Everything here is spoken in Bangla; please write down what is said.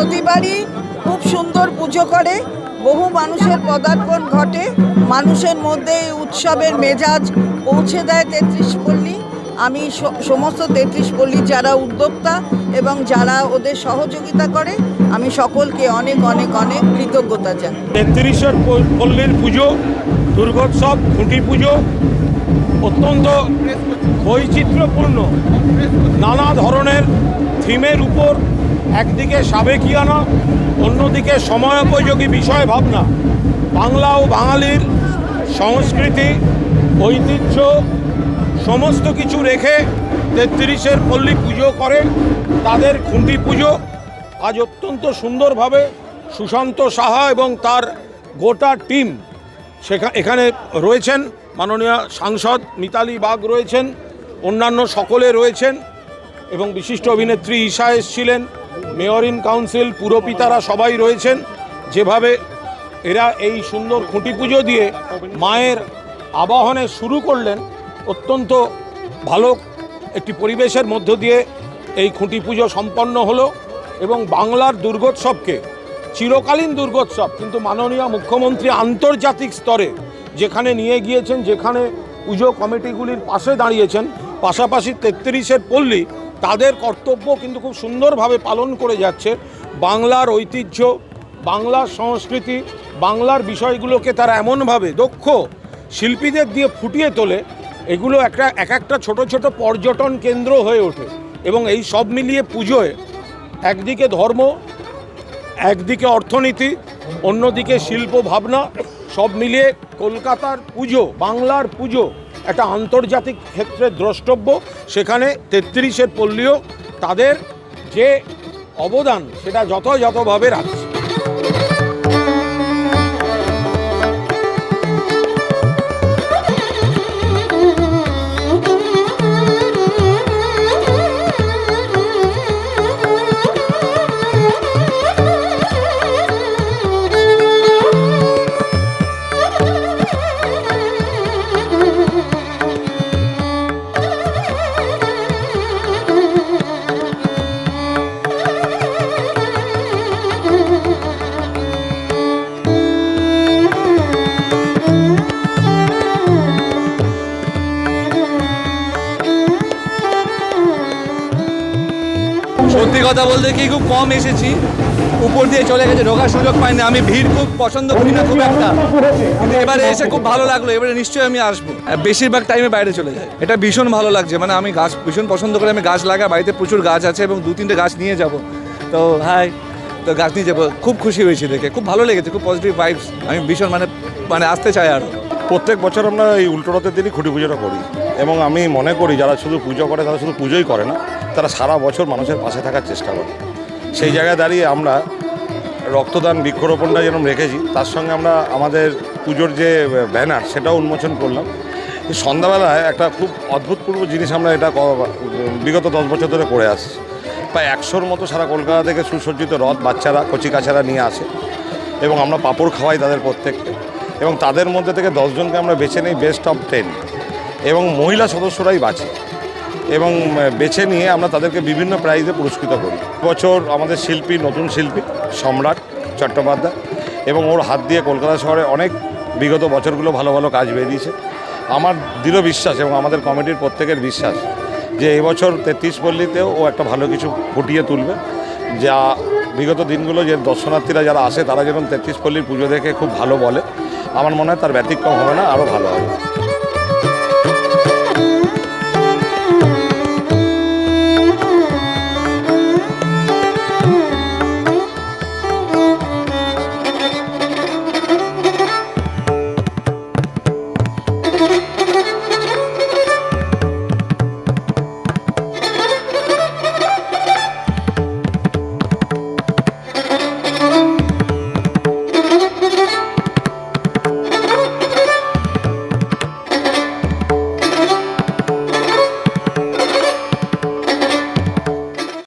প্রতিবারই খুব সুন্দর পুজো করে, বহু মানুষের পদার্পণ ঘটে, মানুষের মধ্যে এই উৎসবের মেজাজ পৌঁছে দেয় ৩৩ পল্লী। আমি সমস্ত ৩৩ পল্লীর যারা উদ্যোক্তা এবং যারা ওদের সহযোগিতা করে, আমি সকলকে অনেক অনেক অনেক কৃতজ্ঞতা জানাই। ৩৩ পল্লীর পুজো, দুর্গোৎসব, খুঁটি পুজো অত্যন্ত বৈচিত্র্যপূর্ণ, নানা ধরনের থিমের উপর একদিকে সাবেকিয়ানা, অন্যদিকে সময়োপযোগী বিষয় ভাবনা, বাংলা ও বাঙালির সংস্কৃতি, ঐতিহ্য সমস্ত কিছু রেখে ৩৩ পল্লী পুজো করে। তাদের খুঁটি পুজো আজ অত্যন্ত সুন্দরভাবে সুশান্ত সাহা এবং তার গোটা টিম এখানে রয়েছেন। মাননীয় সাংসদ মিতালি বাগ রয়েছেন, অন্যান্য সকলে রয়েছেন এবং বিশিষ্ট অভিনেত্রী ঈশা এসেছিলেন, মেয়র ইন কাউন্সিল, পুরপিতারা সবাই রয়েছেন। যেভাবে এরা এই সুন্দর খুঁটি পুজো দিয়ে মায়ের আবাহনে শুরু করলেন, অত্যন্ত ভালো একটি পরিবেশের মধ্য দিয়ে এই খুঁটি পুজো সম্পন্ন হলো এবং বাংলার দুর্গোৎসবকে, চিরকালীন দুর্গোৎসব কিন্তু মাননীয় মুখ্যমন্ত্রী আন্তর্জাতিক স্তরে যেখানে নিয়ে গিয়েছেন, যেখানে পুজো কমিটিগুলির পাশে দাঁড়িয়েছেন, পাশাপাশি ৩৩ পল্লী তাদের কর্তব্য কিন্তু খুব সুন্দরভাবে পালন করে যাচ্ছে। বাংলার ঐতিহ্য, বাংলার সংস্কৃতি, বাংলার বিষয়গুলোকে তারা এমনভাবে দক্ষ শিল্পীদের দিয়ে ফুটিয়ে তোলে, এগুলো এক একটা ছোট ছোট পর্যটন কেন্দ্র হয়ে ওঠে। এবং এই সব মিলিয়ে পুজোয় একদিকে ধর্ম, একদিকে অর্থনীতি, অন্যদিকে শিল্প ভাবনা, সব মিলিয়ে কলকাতার পুজো, বাংলার পুজো একটা আন্তর্জাতিক ক্ষেত্রে দ্রষ্টব্য। সেখানে ৩৩ পল্লীও তাদের যে অবদান সেটা যথাযথভাবে রাখছে। সত্যি কথা বলতে কি খুব কম এসেছি, উপর দিয়ে চলে গেছে, ঢোকার সুযোগ পাইনি। আমি ভিড় খুব পছন্দ করি না খুব একটা, কিন্তু এবারে এসে খুব ভালো লাগলো। এবারে নিশ্চয়ই আমি আসবো, বেশিরভাগ টাইমে বাইরে চলে যাই। এটা ভীষণ ভালো লাগছে, মানে আমি গাছ ভীষণ পছন্দ করি, আমি গাছ লাগাই, বাড়িতে প্রচুর গাছ আছে এবং 2-3টে গাছ নিয়ে যাব। তো তো গাছ নিয়ে যাবো, খুব খুশি হয়েছি দেখে, খুব ভালো লেগেছে, খুব পজিটিভ ভাইবস। আমি ভীষণ মানে আসতে চাই আরও। প্রত্যেক বছর আমরা এই উল্টো রথের দিনই খুঁটি পুজোটা করি এবং আমি মনে করি যারা শুধু পুজো করে তারা শুধু পুজোই করে না, তারা সারা বছর মানুষের পাশে থাকার চেষ্টা করে। সেই জায়গায় দাঁড়িয়ে আমরা রক্তদান, বৃক্ষরোপণটা যেরকম রেখেছি, তার সঙ্গে আমরা আমাদের পুজোর যে ব্যানার সেটাও উন্মোচন করলাম। সন্ধ্যাবেলায় একটা খুব অদ্ভুতপূর্ব জিনিস আমরা এটা বিগত 10 বছর ধরে করে আসছি। প্রায় 100-র মতো সারা কলকাতা থেকে সুসজ্জিত রথ বাচ্চারা, কচিকাচারা নিয়ে আসে এবং আমরা পাঁপড় খাওয়াই তাদের প্রত্যেককে, এবং তাদের মধ্যে থেকে 10 জনকে আমরা বেছে নিই বেস্ট অফ 10 এবং মহিলা সদস্যরাই বাঁচে এবং বেছে নিয়ে আমরা তাদেরকে বিভিন্ন প্রাইজে পুরস্কৃত করি। বছর আমাদের শিল্পী, নতুন শিল্পী সম্রাট চট্টোপাধ্যায়, এবং ওর হাত দিয়ে কলকাতা শহরে অনেক বিগত বছরগুলো ভালো ভালো কাজ বেরিয়েছে। আমার দৃঢ় বিশ্বাস এবং আমাদের কমিটির প্রত্যেকের বিশ্বাস যে এবছর ৩৩ পল্লীতেও ও একটা ভালো কিছু ফুটিয়ে তুলবে, যা বিগত দিনগুলো যে দর্শনার্থীরা যারা আসে তারা যেমন ৩৩ পল্লীর পুজো দেখে খুব ভালো বলে, আমার মনে হয় তার ব্যতিক্রম হবে না, আরও ভালো হবে।